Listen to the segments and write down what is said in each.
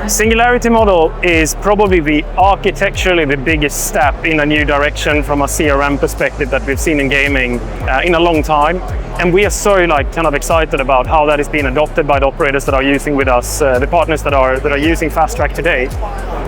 Singularity model is probably architecturally the biggest step in a new direction from a CRM perspective that we've seen in gaming in a long time. And we are so kind of excited about how that is being adopted by the operators that are using with us, the partners that are using Fast Track today.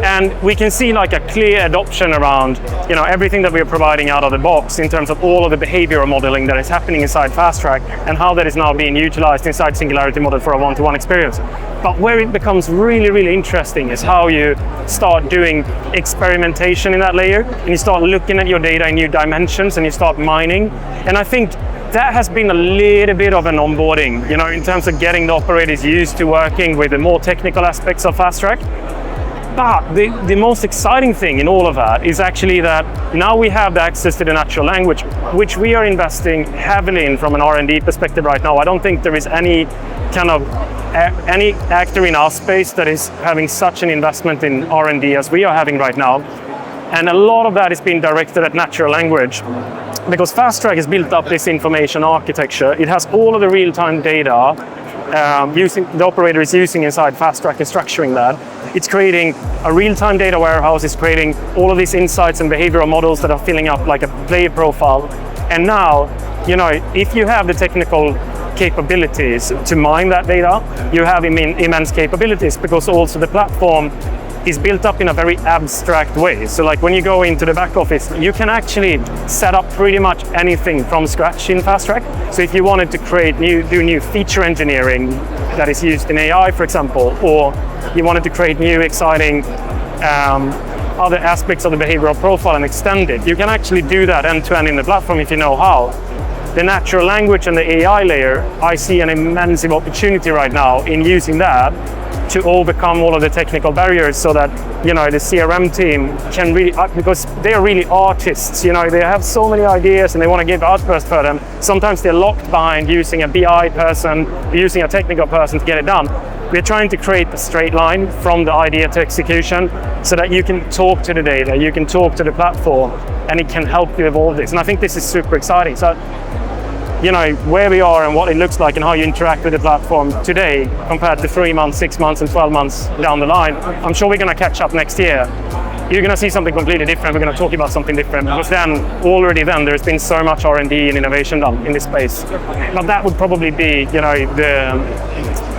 And we can see a clear adoption around everything that we are providing out of the box in terms of all of the behavioral modeling that is happening inside Fast Track and how that is now being utilized inside Singularity model for a one-to-one experience. But where it becomes really, really interesting is how you start doing experimentation in that layer, and you start looking at your data in new dimensions, and you start mining. And I think that has been a little bit of an onboarding, in terms of getting the operators used to working with the more technical aspects of Fast Track. But the most exciting thing in all of that is actually that now we have the access to the natural language, which we are investing heavily in from an R&D perspective right now. I don't think there is any actor in our space that is having such an investment in R&D as we are having right now. And a lot of that is being directed at natural language, because Fast Track has built up this information architecture. It has all of the real-time data the operator is using inside Fast Track and structuring that. It's creating a real-time data warehouse. It's creating all of these insights and behavioral models that are filling up like a player profile. And now, if you have the technical capabilities to mine that data, you have immense capabilities, because also the platform is built up in a very abstract way. So when you go into the back office, you can actually set up pretty much anything from scratch in Fast Track. So if you wanted to do new feature engineering that is used in AI, for example, or you wanted to create new exciting other aspects of the behavioral profile and extend it, you can actually do that end-to-end in the platform if you know how. The natural language and the AI layer, I see an immense opportunity right now in using that to overcome all of the technical barriers, so that the CRM team can really, because they are really artists, they have so many ideas and they want to give outbursts for them. Sometimes they're locked behind using a BI person, using a technical person to get it done. We're trying to create a straight line from the idea to execution, so that you can talk to the data, you can talk to the platform, and it can help you evolve this. And I think this is super exciting. So where we are and what it looks like and how you interact with the platform today compared to 3 months, 6 months, and 12 months down the line, I'm sure we're going to catch up next year. You're going to see something completely different. We're going to talk about something different, because already there's been so much R&D and innovation done in this space. But that would probably be, the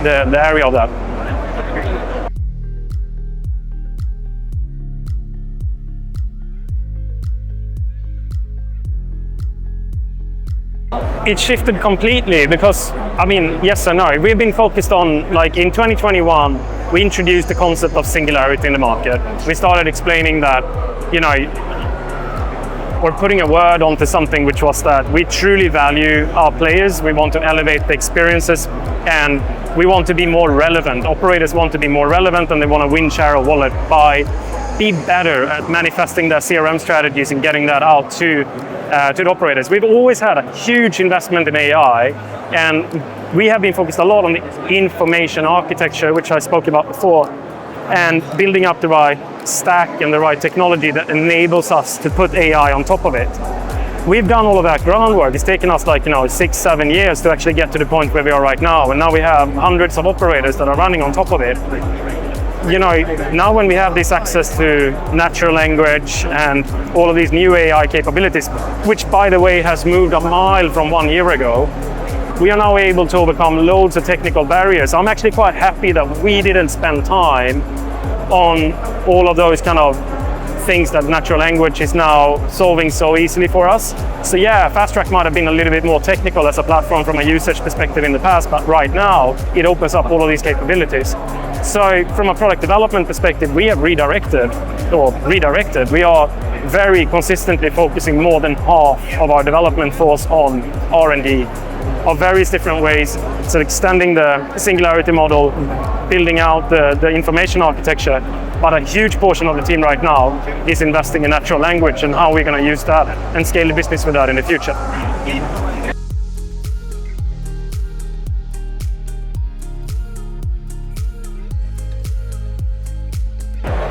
area of that. It shifted completely, because, yes and no. We've been focused on, in 2021, we introduced the concept of singularity in the market. We started explaining that, we're putting a word onto something, which was that we truly value our players. We want to elevate the experiences, and we want to be more relevant. Operators want to be more relevant, and they want to win share of wallet by be better at manifesting their CRM strategies and getting that out to the operators. We've always had a huge investment in AI, and we have been focused a lot on the information architecture, which I spoke about before, and building up the right stack and the right technology that enables us to put AI on top of it. We've done all of that groundwork. It's taken us 6-7 years to actually get to the point where we are right now, and now we have hundreds of operators that are running on top of it. Now when we have this access to natural language and all of these new AI capabilities, which by the way has moved a mile from 1 year ago, we are now able to overcome loads of technical barriers. I'm actually quite happy that we didn't spend time on all of those kind of things that natural language is now solving so easily for us. So yeah, Fast Track might have been a little bit more technical as a platform from a usage perspective in the past, but right now it opens up all of these capabilities. So from a product development perspective, we have redirected. We are very consistently focusing more than half of our development force on R&D of various different ways. So extending the singularity model, building out the information architecture, but a huge portion of the team right now is investing in natural language and how we're going to use that and scale the business with that in the future.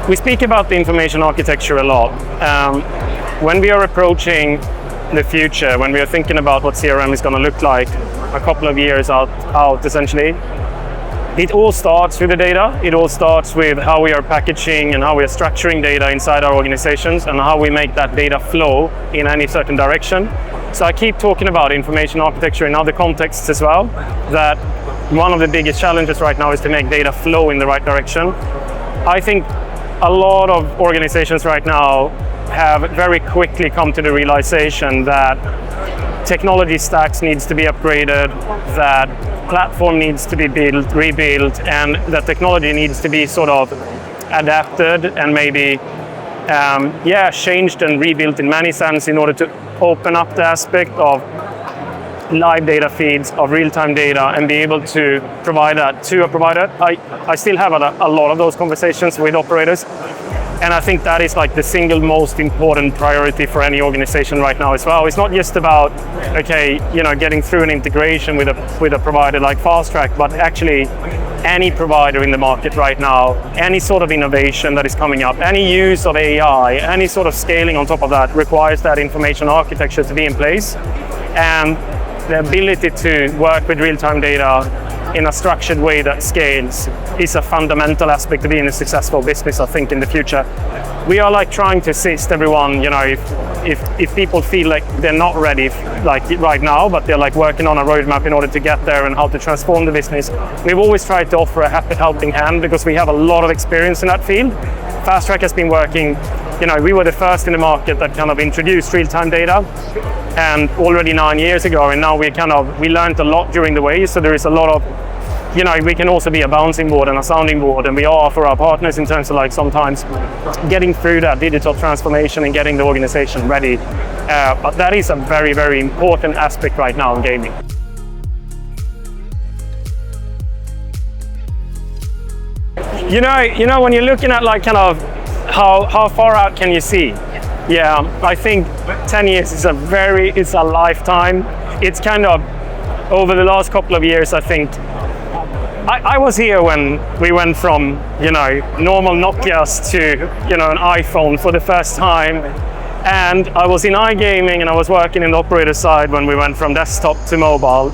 We speak about the information architecture a lot. When we are approaching the future, when we are thinking about what CRM is going to look like a couple of years out essentially, It all starts with the data. It all starts with how we are packaging and how we are structuring data inside our organizations and how we make that data flow in any certain direction. So I keep talking about information architecture in other contexts as well, that one of the biggest challenges right now is to make data flow in the right direction. I think a lot of organizations right now have very quickly come to the realization that technology stacks needs to be upgraded, that platform needs to be built, rebuilt, and that technology needs to be sort of adapted and maybe changed and rebuilt in many sense in order to open up the aspect of live data feeds, of real-time data, and be able to provide that to a provider. I still have a lot of those conversations with operators, and I think that is like the single most important priority for any organization right now as well. It's not just about, getting through an integration with a provider like Fast Track, but actually any provider in the market right now, any sort of innovation that is coming up, any use of AI, any sort of scaling on top of that requires that information architecture to be in place. And the ability to work with real-time data in a structured way that scales is a fundamental aspect to being a successful business, I think, in the future. We are like trying to assist everyone, if people feel like they're not ready like right now, but they're like working on a roadmap in order to get there and how to transform the business. We've always tried to offer a helping hand because we have a lot of experience in that field. Fast Track has been working, we were the first in the market that kind of introduced real-time data, and already 9 years ago, and now we learned a lot during the way, so there is a lot of, we can also be a bouncing board and a sounding board, and we are for our partners in terms of like sometimes getting through that digital transformation and getting the organization ready. But that is a very, very important aspect right now in gaming. When you're looking at like kind of how far out can you see? Yeah, I think 10 years is a lifetime. It's kind of over the last couple of years, I think. I was here when we went from, normal Nokias to, an iPhone for the first time. And I was in iGaming and I was working in the operator side when we went from desktop to mobile.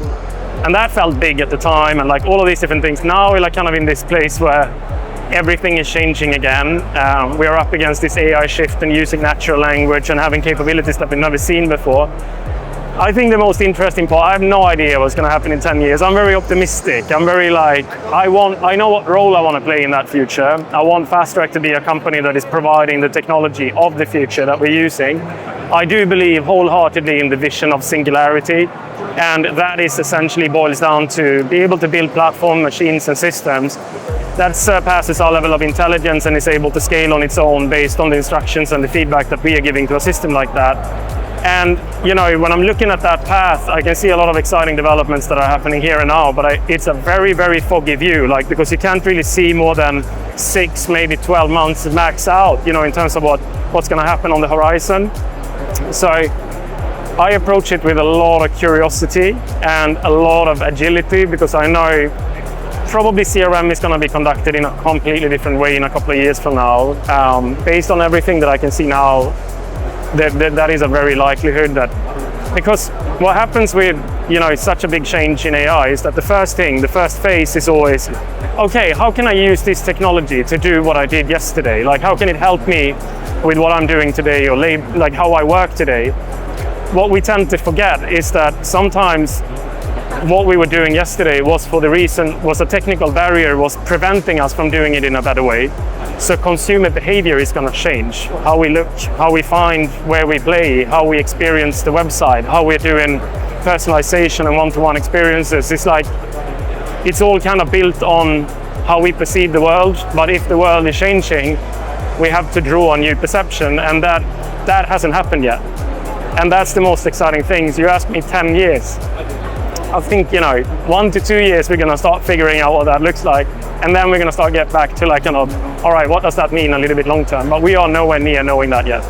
And that felt big at the time, and like all of these different things. Now we're like kind of in this place where everything is changing again. We are up against this AI shift and using natural language and having capabilities that we've never seen before. I think the most interesting part, I have no idea what's going to happen in 10 years. I'm very optimistic. I'm very I know what role I want to play in that future. I want Fast Track to be a company that is providing the technology of the future that we're using. I do believe wholeheartedly in the vision of singularity, and that is essentially boils down to be able to build platform machines and systems that surpasses our level of intelligence and is able to scale on its own based on the instructions and the feedback that we are giving to a system like that. And when I'm looking at that path, I can see a lot of exciting developments that are happening here and now, but it's a very, very foggy view, because you can't really see more than 6, maybe 12 months max out, in terms of what's going to happen on the horizon. So I approach it with a lot of curiosity and a lot of agility, because I know probably CRM is going to be conducted in a completely different way in a couple of years from now. Based on everything that I can see now, that is a very likelihood that, because what happens with such a big change in AI is that the first phase is always, okay, how can I use this technology to do what I did yesterday? Like, how can it help me with what I'm doing today, or like how I work today? What we tend to forget is that sometimes what we were doing yesterday was a technical barrier, was preventing us from doing it in a better way. So consumer behavior is going to change. How we look, how we find where we play, how we experience the website, how we're doing personalization and one-to-one experiences. It's all kind of built on how we perceive the world. But if the world is changing, we have to draw a new perception, and that hasn't happened yet. And that's the most exciting thing. You asked me 10 years. I think, 1 to 2 years, we're going to start figuring out what that looks like. And then we're going to start get back to all right, what does that mean a little bit long term? But we are nowhere near knowing that yet.